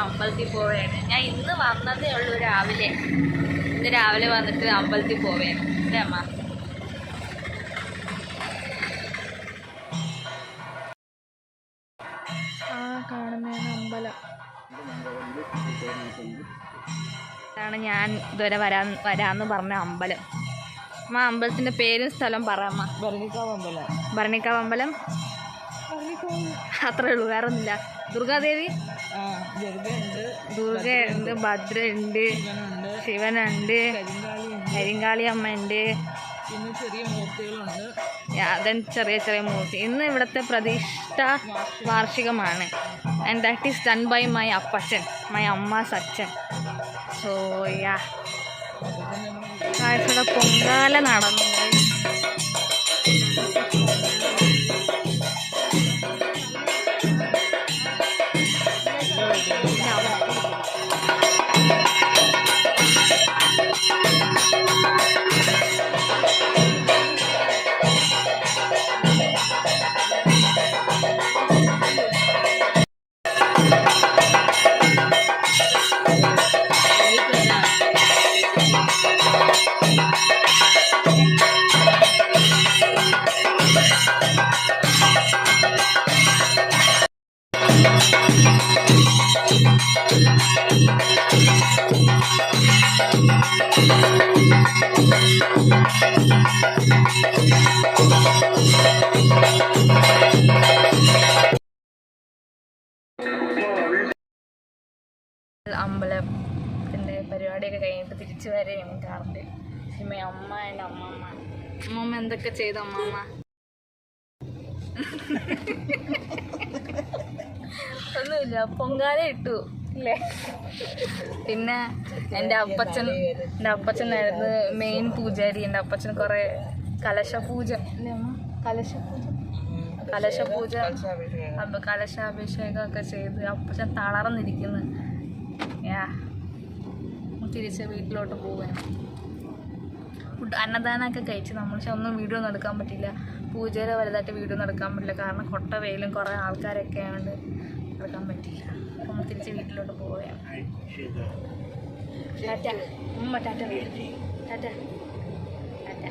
അമ്പലത്തിൽ പോവുകയാണ്. ഞാൻ ഇന്ന് വന്നതേ ഉള്ളൂ രാവിലെ. ഇന്ന് രാവിലെ വന്നിട്ട് അമ്പലത്തിൽ പോവുകയാണ് അല്ലേ അമ്മ? ആ കാണുന്നതാണ് അമ്പലം. ഇതാണ് ഞാൻ ഇതുവരെ വരാമെന്ന് പറഞ്ഞ അമ്പലം. അമ്മ അമ്പലത്തിൻ്റെ പേരും സ്ഥലം പറയാമ്മ. ഭരണിക്കാവ് അമ്പലം. അത്രേ ഉള്ളൂ, വേറെ ഒന്നുമില്ല. ദുർഗാദേവി, ദുർഗയുണ്ട്, ഭദ്രയുണ്ട്, ശിവനുണ്ട്, കരിങ്കാളി അമ്മ ഉണ്ട്, പിന്നെ ചെറിയ മൂർത്തികളുണ്ട്. അതൻ ചെറിയ ചെറിയ മൂർത്തി. ഇന്ന് ഇവിടുത്തെ പ്രതിഷ്ഠ വാർഷികമാണ്. And that is done by my അപ്പച്ചൻ, മൈ അമ്മാസ് അച്ഛൻ. സോ യാ, കാഴ്ചയുടെ പൊങ്കാല നടന്നു. അമ്പലത്തിൻ്റെ പരിപാടിയൊക്കെ കഴിഞ്ഞിട്ട് തിരിച്ചു വരെയാണ് കാറിൽ. പിന്നെ അമ്മ എൻ്റെ അമ്മമ്മ എന്തൊക്കെ ചെയ്തു അമ്മമ്മ? ഒന്നുമില്ല, പൊങ്കാല ഇട്ടു ഇല്ലേ. പിന്നെ എൻ്റെ അപ്പച്ചനായിരുന്നു മെയിൻ പൂജാരി. എൻ്റെ അപ്പച്ചന് കുറേ കലശപൂജ അല്ലേ അമ്മ? കലശാഭിഷേകമൊക്കെ ചെയ്ത് അപ്പച്ചൻ തളർന്നിരിക്കുന്നു. തിരിച്ച് വീട്ടിലോട്ട് പോവുകയാണ്. അന്നദാനമൊക്കെ കഴിച്ച് നമ്മൾ. പക്ഷെ ഒന്നും വീഡിയോ ഒന്നും എടുക്കാൻ പറ്റില്ല. പൂജയുടെ വലുതായിട്ട് വീഡിയോ ഒന്നും എടുക്കാൻ പറ്റില്ല, കാരണം കൊട്ട വെയിലും കുറേ ആൾക്കാരൊക്കെ ആയതുകൊണ്ട് എടുക്കാൻ പറ്റില്ല. അപ്പം തിരിച്ച് വീട്ടിലോട്ട് പോവുകയാണ്. ടാറ്റ ഉമ്മ, ടാറ്റ ടാറ്റ ടാറ്റ.